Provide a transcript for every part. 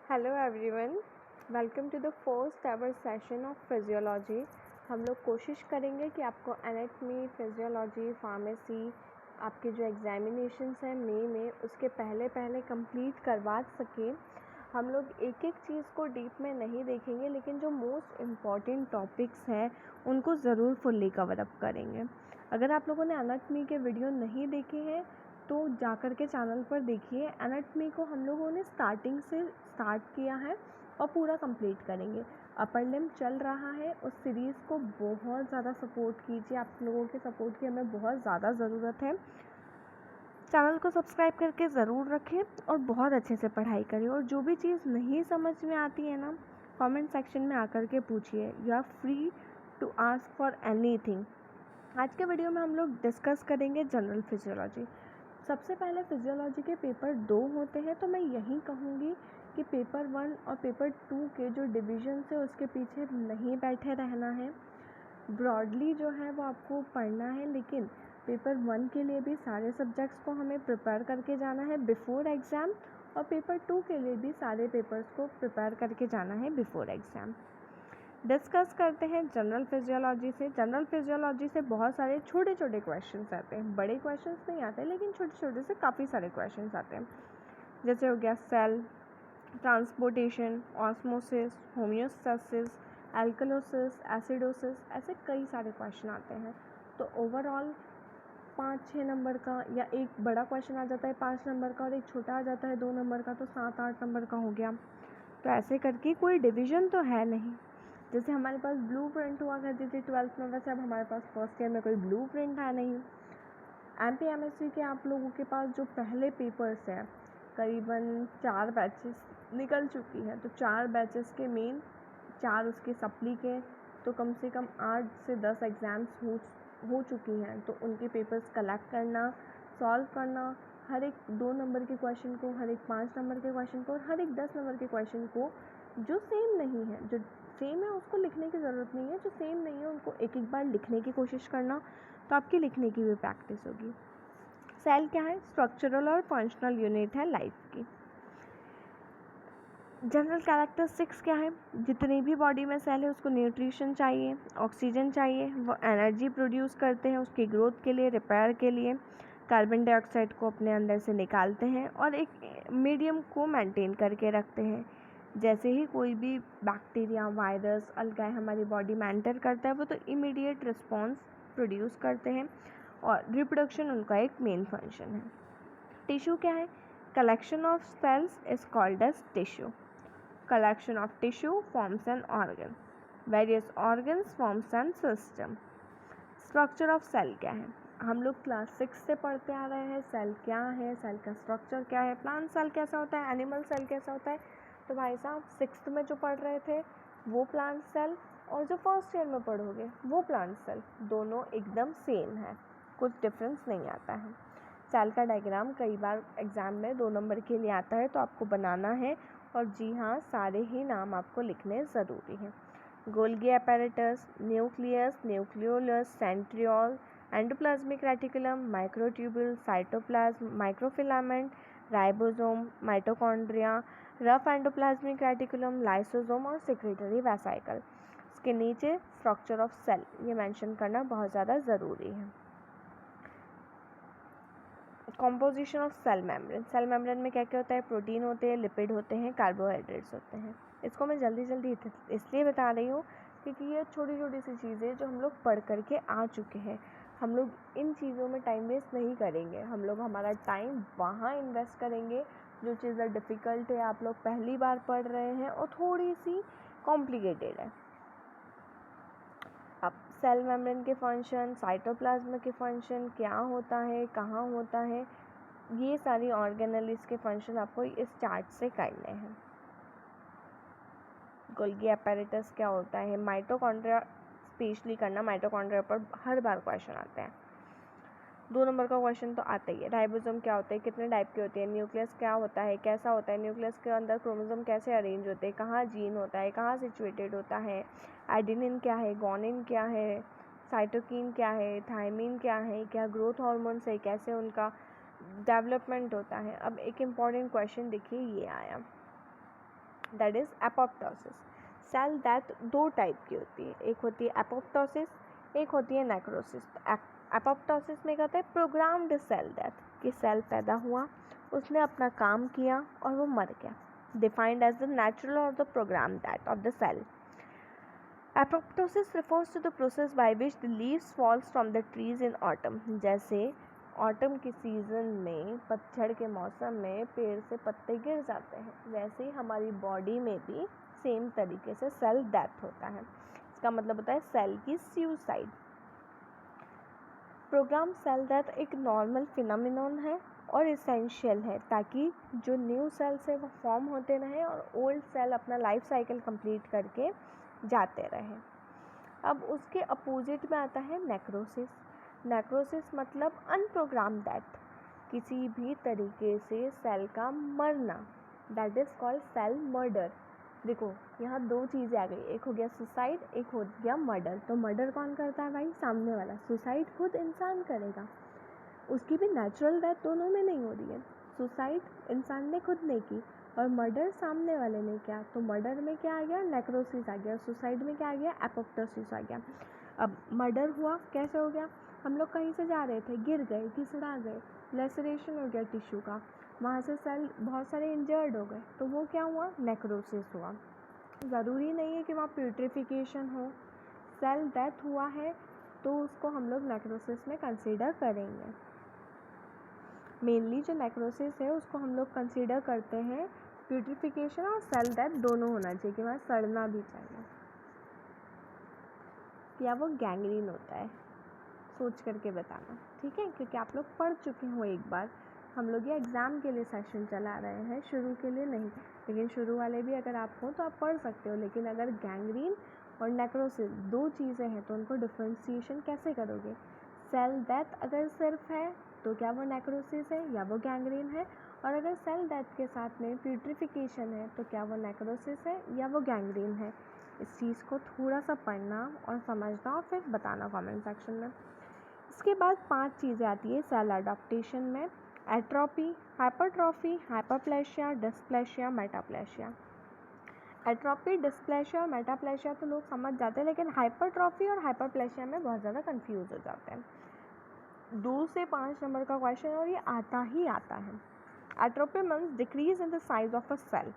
Hello everyone, welcome to the first ever session of physiology. हम लोग कोशिश करेंगे कि आपको एनाटमी, फिजियोलॉजी, फार्मेसी आपके जो एग्जामिनेशंस हैं मई में उसके पहले कंप्लीट करवा सकें। हम लोग एक एक चीज़ को डीप में नहीं देखेंगे, लेकिन जो मोस्ट इम्पॉर्टेंट टॉपिक्स हैं उनको ज़रूर फुल्ली कवर अप करेंगे। अगर आप लोगों ने एनाटमी के वीडियो नहीं देखे हैं तो जाकर के चैनल पर देखिए। एनाटमी को हम लोगों ने स्टार्टिंग से स्टार्ट किया है और पूरा कंप्लीट करेंगे। अपर लिम्ब चल रहा है, उस सीरीज़ को बहुत ज़्यादा सपोर्ट कीजिए। आप लोगों के सपोर्ट की हमें बहुत ज़्यादा ज़रूरत है। चैनल को सब्सक्राइब करके ज़रूर रखें और बहुत अच्छे से पढ़ाई करें। और जो भी चीज़ नहीं समझ में आती है ना, कमेंट सेक्शन में आकर के पूछिए। You are free to ask for anything. आज के वीडियो में हम लोग डिस्कस करेंगे जनरल फिजियोलॉजी। सबसे पहले फिजियोलॉजी के पेपर 2 होते हैं, तो मैं यही कहूँगी कि पेपर 1 और पेपर 2 के जो डिवीजन है उसके पीछे नहीं बैठे रहना है। ब्रॉडली जो है वो आपको पढ़ना है, लेकिन पेपर 1 के लिए भी सारे सब्जेक्ट्स को हमें प्रिपेयर करके जाना है बिफ़ोर एग्ज़ाम, और पेपर 2 के लिए भी सारे पेपर्स को प्रिपेयर करके जाना है बिफ़ोर एग्ज़ाम। डिस्कस करते हैं जनरल फिजियोलॉजी से। जनरल फिजियोलॉजी से बहुत सारे छोटे छोटे क्वेश्चंस आते हैं, बड़े क्वेश्चंस नहीं आते, लेकिन छोटे छोटे से काफ़ी सारे क्वेश्चंस आते हैं। जैसे हो गया cell, transportation, osmosis, homeostasis, alkalosis, acidosis, ऐसे कई सारे क्वेश्चन आते हैं। तो ओवरऑल 5-6 नंबर का, या एक बड़ा क्वेश्चन आ जाता है 5 नंबर का और एक छोटा आ जाता है 2 नंबर का, तो 7-8 नंबर का हो गया। तो ऐसे करके कोई डिवीज़न तो है नहीं। जैसे हमारे पास ब्लू प्रिंट हुआ करती थी 12th में, वैसे अब हमारे पास फर्स्ट ईयर में कोई ब्लू प्रिंट है नहीं। MPMSC के आप लोगों के पास जो पहले पेपर्स हैं, करीबन 4 बैचेस निकल चुकी हैं, तो 4 बैचेस के मेन, 4 उसके सप्ली के, तो कम से कम 8 से 10 एग्ज़ाम्स हो चुकी हैं। तो उनके पेपर्स कलेक्ट करना, सॉल्व करना, हर एक 2 नंबर के क्वेश्चन को, हर एक 5 नंबर के क्वेश्चन को और हर एक 10 नंबर के क्वेश्चन को, जो सेम नहीं है, जो सेम है उसको लिखने की ज़रूरत नहीं है, जो सेम नहीं है उनको एक एक बार लिखने की कोशिश करना, तो आपकी लिखने की भी प्रैक्टिस होगी। सेल क्या है? स्ट्रक्चरल और फंक्शनल यूनिट है लाइफ की। जनरल कैरेक्टरिस्टिक्स क्या है? जितनी भी बॉडी में सेल है उसको न्यूट्रिशन चाहिए, ऑक्सीजन चाहिए, वो एनर्जी प्रोड्यूस करते हैं उसकी ग्रोथ के लिए, रिपेयर के लिए, कार्बन डाइऑक्साइड को अपने अंदर से निकालते हैं और एक मीडियम को मेंटेन करके रखते हैं। जैसे ही कोई भी बैक्टीरिया, वायरस, अलगाए हमारी बॉडी में एंटर करता है, वो तो इमीडिएट रिस्पॉन्स प्रोड्यूस करते हैं और रिप्रोडक्शन उनका एक मेन फंक्शन है। टिश्यू क्या है? Collection of cells is called as tissue. Collection of tissue forms an organ. Various organs forms an system. Structure of cell क्या है? हम लोग क्लास 6 से पढ़ते आ रहे हैं सेल क्या है, सेल का स्ट्रक्चर क्या है, प्लांट सेल कैसा होता है, एनिमल सेल कैसा होता है। तो भाई साहब 6th में जो पढ़ रहे थे वो प्लांट सेल, और जो फर्स्ट ईयर में पढ़ोगे वो प्लांट सेल, दोनों एकदम सेम है, कुछ डिफरेंस नहीं आता है। सेल का डायग्राम कई बार एग्ज़ाम में 2 नंबर के लिए आता है, तो आपको बनाना है, और जी हाँ, सारे ही नाम आपको लिखने ज़रूरी हैं। Golgi apparatus, nucleus, nucleolus, centriole, endoplasmic reticulum, microtubule, cytoplasm, microfilament, ribosome, mitochondria, rough endoplasmic reticulum, lysosome और सेक्रेटरी वेसाइकल। इसके नीचे स्ट्रक्चर ऑफ सेल, ये मेंशन करना बहुत ज़्यादा ज़रूरी है। Composition of cell membrane. Cell membrane में क्या क्या होता है? प्रोटीन होते हैं, लिपिड होते हैं, कार्बोहाइड्रेट्स होते हैं। इसको मैं जल्दी जल्दी इसलिए बता रही हूँ क्योंकि ये छोटी छोटी सी चीज़ें जो हम लोग पढ़ करके आ चुके हैं, हम लोग इन चीज़ों में टाइम वेस्ट नहीं करेंगे। हम लोग हमारा टाइम वहाँ इन्वेस्ट करेंगे जो चीज़ें डिफ़िकल्ट है, आप लोग पहली बार पढ़ रहे हैं और थोड़ी सी कॉम्प्लिकेटेड है। अब सेल मेम्ब्रेन के फंक्शन, साइटोप्लाज्म के फंक्शन क्या होता है, कहाँ होता है, ये सारी ऑर्गेनेल्स के फंक्शन आपको इस चार्ट से करने हैं। गोल्गी apparatus क्या होता है, माइटोकॉन्ड्रिया स्पेशली करना, माइटोकॉन्ड्रिया पर हर बार क्वेश्चन आते हैं, 2 नंबर का क्वेश्चन तो आता ही है। राइबोसोम क्या होते हैं, कितने टाइप के होते हैं, न्यूक्लियस क्या होता है, कैसा होता है, न्यूक्लियस के अंदर क्रोमोसोम कैसे अरेंज होते हैं, कहाँ जीन होता है, कहाँ सिचुएटेड होता है, एडेनिन क्या है, गोनिन क्या है, साइटोकिन क्या है, थायमिन क्या है, क्या ग्रोथ हार्मोन्स है, कैसे उनका डेवलपमेंट होता है। अब एक इम्पॉर्टेंट क्वेश्चन देखिए, ये आया, that is apoptosis. Cell death दो टाइप की होती है, एक होती है एपोप्टोसिस, एक होती है नेक्रोसिस। एपोप्टोसिस में कहते हैं प्रोग्राम्ड सेल डेथ, कि सेल पैदा हुआ, उसने अपना काम किया और वो मर गया, डिफाइंड एज द नेचुरल और the program death of the cell. Apoptosis refers to the process by which the leaves falls from the trees in autumn। जैसे ऑटम के सीज़न में, पतझड़ के मौसम में पेड़ से पत्ते गिर जाते हैं, वैसे ही हमारी बॉडी में भी सेम तरीके से सेल डेथ होता है। इसका मतलब होता है सेल की सुसाइड। प्रोग्राम सेल डेथ एक नॉर्मल फिनोमिनन है और इसेंशियल है, ताकि जो न्यू सेल्स है वो फॉर्म होते रहें और ओल्ड सेल अपना लाइफ साइकिल कंप्लीट करके जाते रहें। अब उसके अपोजिट में आता है नेक्रोसिस। नेक्रोसिस मतलब अनप्रोग्राम डेथ, किसी भी तरीके से सेल का मरना, that is called cell murder. देखो यहाँ दो चीज़ें आ गई, एक हो गया सुसाइड, एक हो गया मर्डर। तो मर्डर कौन करता है भाई? सामने वाला। सुसाइड खुद इंसान करेगा, उसकी भी नेचुरल डेथ दोनों में नहीं हो रही है। सुसाइड इंसान ने खुद नहीं की और मर्डर सामने वाले ने किया, तो मर्डर में क्या आ गया? नेक्रोसिस आ गया। सुसाइड में क्या आ गया? एपोप्टोसिस आ गया। अब मर्डर हुआ कैसे हो गया? हम लोग कहीं से जा रहे थे, गिर गए, घिसड़ा गए, लेसरेशन हो गया टिश्यू का, वहाँ से सेल बहुत सारे इंजर्ड हो गए, तो वो क्या हुआ? नेक्रोसिस हुआ। ज़रूरी नहीं है कि वहाँ प्यूट्रिफिकेशन हो, सेल डेथ हुआ है तो उसको हम लोग नेक्रोसिस में कंसीडर करेंगे। मेनली जो नेक्रोसिस है उसको हम लोग कंसीडर करते हैं प्यूट्रिफिकेशन और सेल डेथ दोनों होना चाहिए, कि वहाँ सड़ना भी चाहिए, या वो गैंग्रीन होता है, सोच करके बताना, ठीक है? क्योंकि आप लोग पढ़ चुके हो एक बार, हम लोग ये एग्ज़ाम के लिए सेशन चला रहे हैं, शुरू के लिए नहीं। लेकिन शुरू वाले भी अगर आप हो तो आप पढ़ सकते हो, लेकिन अगर गैंग्रीन और नेक्रोसिस दो चीज़ें हैं तो उनको डिफ्रेंशिएशन कैसे करोगे? सेल डेथ अगर सिर्फ है तो क्या वो नेक्रोसिस है या वो गैंग्रीन है, और अगर सेल डेथ के साथ में प्यूट्रिफिकेशन है तो क्या वो नेक्रोसिस है या वो गैंग्रीन है? इस चीज़ को थोड़ा सा पढ़ना और समझना और फिर बताना कमेंट सेक्शन में। इसके बाद 5 चीज़ें आती है सेल एडाप्टेशन में: atrophy, hypertrophy, hyperplasia, डिस्प्लेशिया, metaplasia. Atrophy, डिस्प्लेशिया और मेटाप्लेशिया तो लोग समझ जाते हैं, लेकिन हाइपरट्रॉफी और हाइपरप्लेशिया में बहुत ज़्यादा कंफ्यूज हो जाते हैं। 2 से 5 नंबर का क्वेश्चन और ये आता ही आता है। Atrophy means decrease in the size of a cell.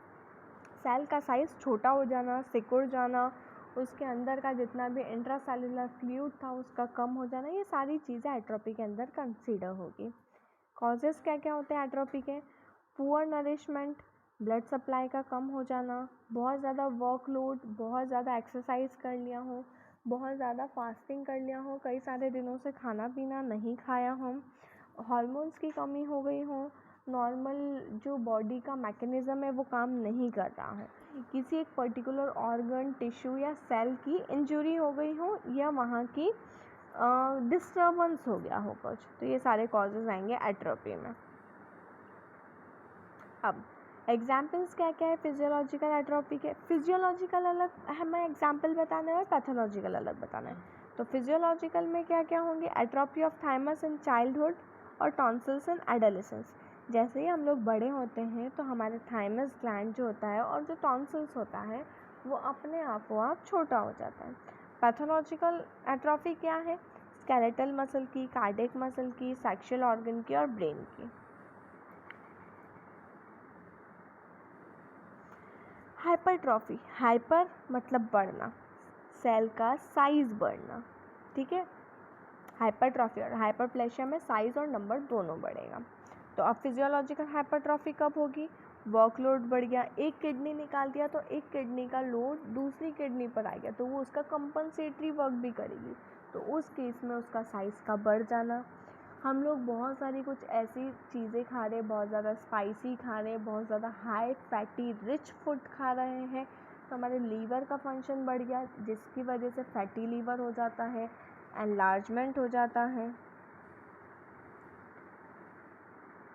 Cell का साइज़ छोटा हो जाना, सिकुड़ जाना, उसके अंदर का जितना भी इंट्रासेलुलर फ्लूइड था उसका कम हो जाना, ये सारी चीज़ें एट्रोपी के अंदर कंसीडर होगी। कॉजेज़ क्या क्या होते हैं एट्रोपी के? पुअर नरिशमेंट, ब्लड सप्लाई का कम हो जाना, बहुत ज़्यादा वर्कलोड, बहुत ज़्यादा एक्सरसाइज कर लिया हो, बहुत ज़्यादा फास्टिंग कर लिया हो, कई सारे दिनों से खाना पीना नहीं खाया हो, हार्मोन्स की कमी हो गई हो, नॉर्मल जो बॉडी का मैकेनिज़्म है वो काम नहीं कर रहा हो, किसी एक पर्टिकुलर ऑर्गन, टिश्यू या सेल की इंजरी हो गई हो, या वहाँ की डिस्टर्बेंस हो गया हो कुछ, तो ये सारे कॉजेज़ आएंगे एट्रोपी में। अब एग्जाम्पल्स क्या क्या है फिजियोलॉजिकल एट्रोपी के? फिजियोलॉजिकल अलग हमें एग्जाम्पल बताना है और पैथोलॉजिकल अलग बताना है। तो फिजियोलॉजिकल में क्या क्या होंगे? Atrophy of thymus in childhood और टॉन्सिल्स इन एडोलेसेंस। जैसे ही हम लोग बड़े होते हैं तो हमारे थाइमस ग्लैंड जो होता है और जो टॉन्सिल्स होता है वो अपने आप छोटा हो जाता है। पैथोलॉजिकल एट्रोफी क्या है? स्केलेटल मसल की, कार्डियक मसल की, सेक्सुअल ऑर्गन की और ब्रेन की। हाइपरट्रॉफी, हाइपर मतलब बढ़ना, सेल का साइज़ बढ़ना, ठीक है? हाइपरट्रॉफी और हाइपरप्लेशिया में साइज़ और नंबर दोनों बढ़ेगा। तो अब फिजियोलॉजिकल हाइपरट्रॉफी कब होगी? वर्कलोड बढ़ गया, एक किडनी निकाल दिया तो एक किडनी का लोड दूसरी किडनी पर आ गया, तो वो उसका कंपनसेटरी वर्क भी करेगी, तो उस केस में उसका साइज़ का बढ़ जाना। हम लोग बहुत सारी कुछ ऐसी चीज़ें खा रहे हैं, बहुत ज़्यादा स्पाइसी खा रहे हैं, बहुत ज़्यादा हाई फैटी रिच फूड खा रहे हैं, तो हमारे लीवर का फंक्शन बढ़ गया, जिसकी वजह से फैटी लीवर हो जाता है, एनलार्जमेंट हो जाता है।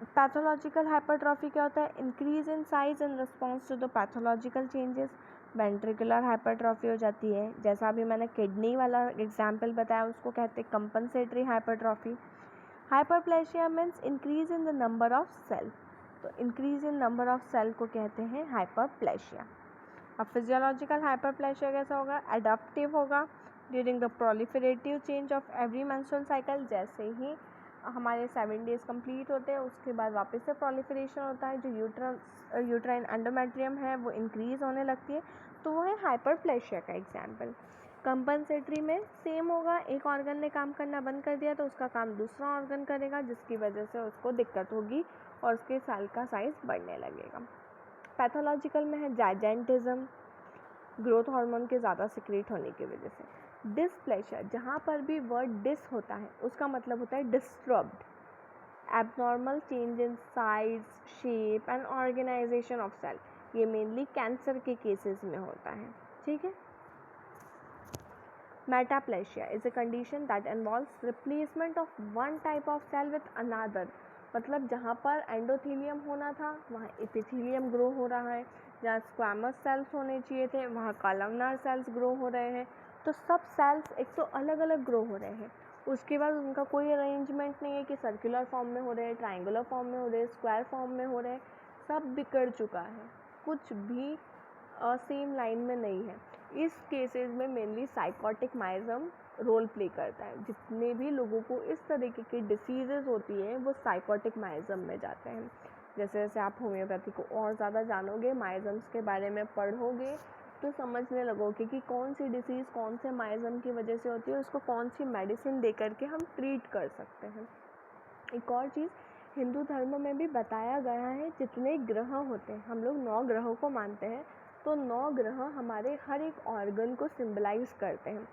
पैथोलॉजिकल हाइपरट्रॉफी क्या होता है? Increase in size in response to the pathological changes. Ventricular hypertrophy हो जाती है, जैसा अभी मैंने किडनी वाला एग्जाम्पल बताया उसको कहते हैं compensatory hypertrophy. Hyperplasia means increase in the number of cell, तो increase in number of cell को कहते हैं हाइपरप्लेशिया। अब फिजियोलॉजिकल हाइपरप्लेशिया कैसा होगा, एडाप्टिव होगा during the proliferative change of every menstrual cycle. जैसे ही हमारे 7 डेज कंप्लीट होते हैं उसके बाद वापस से प्रोलिफरेशन होता है, जो यूट्राइन एंडोमेट्रियम है वो इंक्रीज़ होने लगती है, तो वो है हाइपरप्लेशिया का एग्जाम्पल। कंपनसेटरी में सेम होगा, एक ऑर्गन ने काम करना बंद कर दिया तो उसका काम दूसरा ऑर्गन करेगा, जिसकी वजह से उसको दिक्कत होगी और उसके सेल का साइज बढ़ने लगेगा। पैथोलॉजिकल में है जाइजेंटिज्म, ग्रोथ हार्मोन के ज़्यादा सिक्रेट होने की वजह से। डिस्प्लेशिया, जहाँ पर भी वर्ड डिस होता है उसका मतलब होता है disturbed, abnormal change in size, shape and organisation of cell. ये मेनली कैंसर के केसेस में होता है, ठीक है। Metaplasia is a condition that involves replacement of one type of cell with another, मतलब जहाँ पर एंडोथेलियम होना था वहाँ एपिथेलियम ग्रो हो रहा है, जहाँ स्क्वैमस सेल्स होने चाहिए थे वहाँ कॉलमनार सेल्स ग्रो हो रहे हैं। तो सब सेल्स एक तो अलग अलग ग्रो हो रहे हैं, उसके बाद उनका कोई अरेंजमेंट नहीं है कि सर्कुलर फॉर्म में हो रहे हैं, ट्राइंगुलर फॉर्म में हो रहे हैं, स्क्वायर फॉर्म में हो रहे हैं, सब बिगड़ चुका है, कुछ भी सेम लाइन में नहीं है। इस केसेस में मेनली साइकोटिक माइज़म रोल प्ले करता है। जितने भी लोगों को इस तरीके की डिसीज़ेज़ होती है वो साइकोटिक माइज़म में जाते हैं। जैसे जैसे आप होम्योपैथी को और ज़्यादा जानोगे, माइज़म्स के बारे में पढ़ोगे, तो समझने लगोगे कि कौन सी डिसीज़ कौन से माइज़म की वजह से होती है और उसको कौन सी मेडिसिन दे करके हम ट्रीट कर सकते हैं। एक और चीज़, हिंदू धर्म में भी बताया गया है जितने ग्रह होते हैं, हम लोग 9 ग्रहों को मानते हैं, तो 9 ग्रह हमारे हर एक ऑर्गन को सिंबलाइज करते हैं।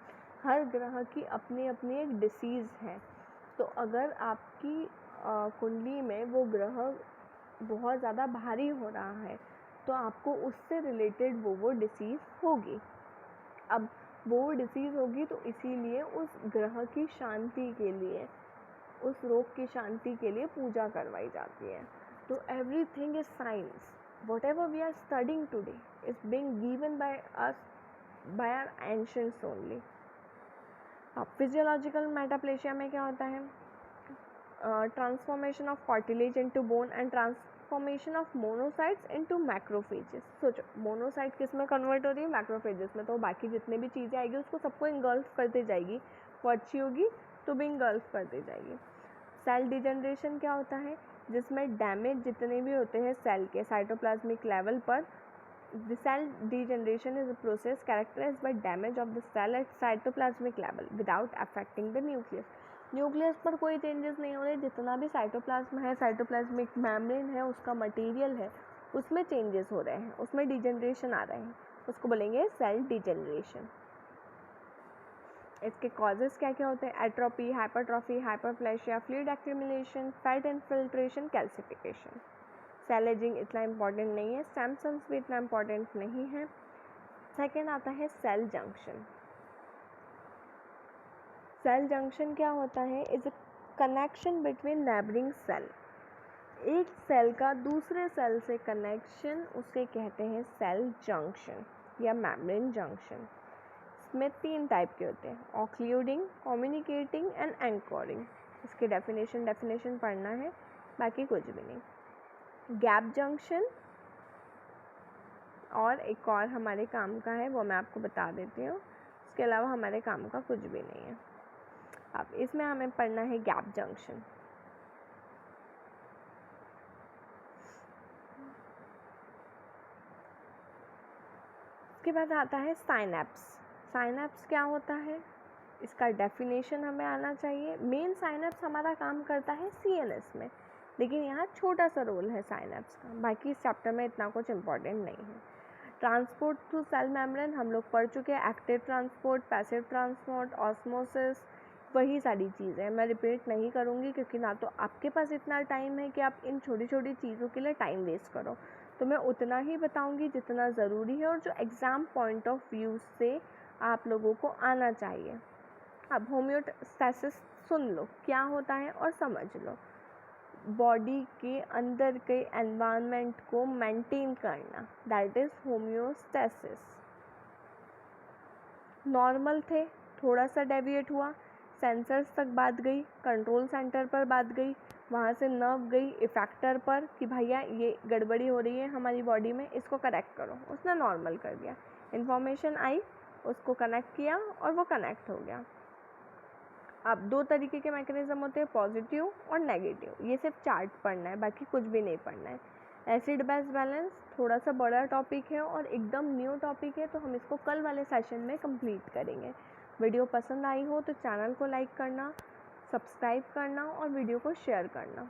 हर ग्रह की अपनी अपनी एक डिसीज़ है, तो अगर आपकी कुंडली में वो ग्रह बहुत ज़्यादा भारी हो रहा है तो आपको उससे रिलेटेड वो डिसीज़ होगी। अब वो डिसीज़ होगी तो इसीलिए उस ग्रह की शांति के लिए, उस रोग की शांति के लिए पूजा करवाई जाती है। तो everything is science, whatever we are studying today is being given by us by our ancients only. अब फिजियोलॉजिकल मेटाप्लेशिया में क्या होता है, transformation of cartilage into bone and transformation of monocytes into macrophages. सोचो मोनोसाइट किस में convert हो रही है, मैक्रोफेजेस में, तो बाकी जितने भी चीज़ें आएगी उसको सबको इंगल्फ करते जाएगी, वो अच्छी होगी तो भी इंगल्फ करते जाएगी। सेल डिजनरेशन क्या होता है, जिसमें डैमेज जितने भी होते हैं सेल के साइटोप्लाज्मिक लेवल पर। The cell degeneration is a process characterized by damage of the cell at cytoplasmic level without affecting the nucleus. Nucleus पर कोई चेंजेस नहीं हो रहे, जितना भी साइटोप्लाज्म है, साइटोप्लाज्मिक मेम्ब्रेन है, उसका मटेरियल है, उसमें चेंजेस हो रहे हैं, उसमें डिजनरेशन आ रहे हैं, उसको बोलेंगे सेल डिजनरेशन। इसके कॉजेज़ क्या क्या होते हैं, atrophy, hypertrophy, hyperplasia, fluid accumulation, fat infiltration, calcification. Cell ageing इतना इम्पॉर्टेंट नहीं है, स्टेम सेल्स भी इतना इम्पॉर्टेंट नहीं है। सेकेंड आता है सेल जंक्शन। सेल जंक्शन क्या होता है, is a connection between neighbouring cell. एक सेल का दूसरे सेल से कनेक्शन, उसे कहते हैं सेल जंक्शन या मेम्ब्रेन जंक्शन। इसमें 3 टाइप के होते हैं, ऑक्लूडिंग, कम्युनिकेटिंग एंड एंकोरिंग। इसकी डेफिनेशन पढ़ना है, बाकी कुछ भी नहीं। गैप जंक्शन और एक और हमारे काम का है, वो मैं आपको बता देती हूँ, इसके अलावा हमारे काम का कुछ भी नहीं है। अब इसमें हमें पढ़ना है गैप जंक्शन। इसके बाद आता है साइनेप्स। साइनेप्स क्या होता है, इसका डेफिनेशन हमें आना चाहिए। मेन साइनेप्स हमारा काम करता है सीएनएस में, लेकिन यहाँ छोटा सा रोल है साइनेप्स का, बाकी इस चैप्टर में इतना कुछ इम्पोर्टेंट नहीं है। ट्रांसपोर्ट थ्रू सेल मेम्ब्रेन हम लोग पढ़ चुके हैं, active transport, passive transport, osmosis, वही सारी चीज़ें मैं रिपीट नहीं करूँगी, क्योंकि ना तो आपके पास इतना टाइम है कि आप इन छोटी छोटी चीज़ों के लिए टाइम वेस्ट करो। तो मैं उतना ही बताऊँगी जितना ज़रूरी है और जो एग्ज़ाम पॉइंट ऑफ व्यू से आप लोगों को आना चाहिए। अब होम्योस्टैसिस सुन लो क्या होता है और समझ लो। बॉडी के अंदर के एनवायरनमेंट को मेंटेन करना, दैट इज़ होम्योस्टैसिस। नॉर्मल थे, थोड़ा सा डेविएट हुआ, सेंसर्स तक बात गई, कंट्रोल सेंटर पर बात गई, वहाँ से नर्व गई इफेक्टर पर कि भैया ये गड़बड़ी हो रही है हमारी बॉडी में, इसको करेक्ट करो, उसने नॉर्मल कर दिया। इन्फॉर्मेशन आई, उसको कनेक्ट किया और वो कनेक्ट हो गया। अब 2 तरीके के मैकेनिज़्म होते हैं, पॉजिटिव और नेगेटिव। ये सिर्फ चार्ट पढ़ना है, बाकी कुछ भी नहीं पढ़ना है। एसिड बेस बैलेंस थोड़ा सा बड़ा टॉपिक है और एकदम न्यू टॉपिक है, तो हम इसको कल वाले सेशन में कंप्लीट करेंगे। वीडियो पसंद आई हो तो चैनल को लाइक करना, सब्सक्राइब करना और वीडियो को शेयर करना।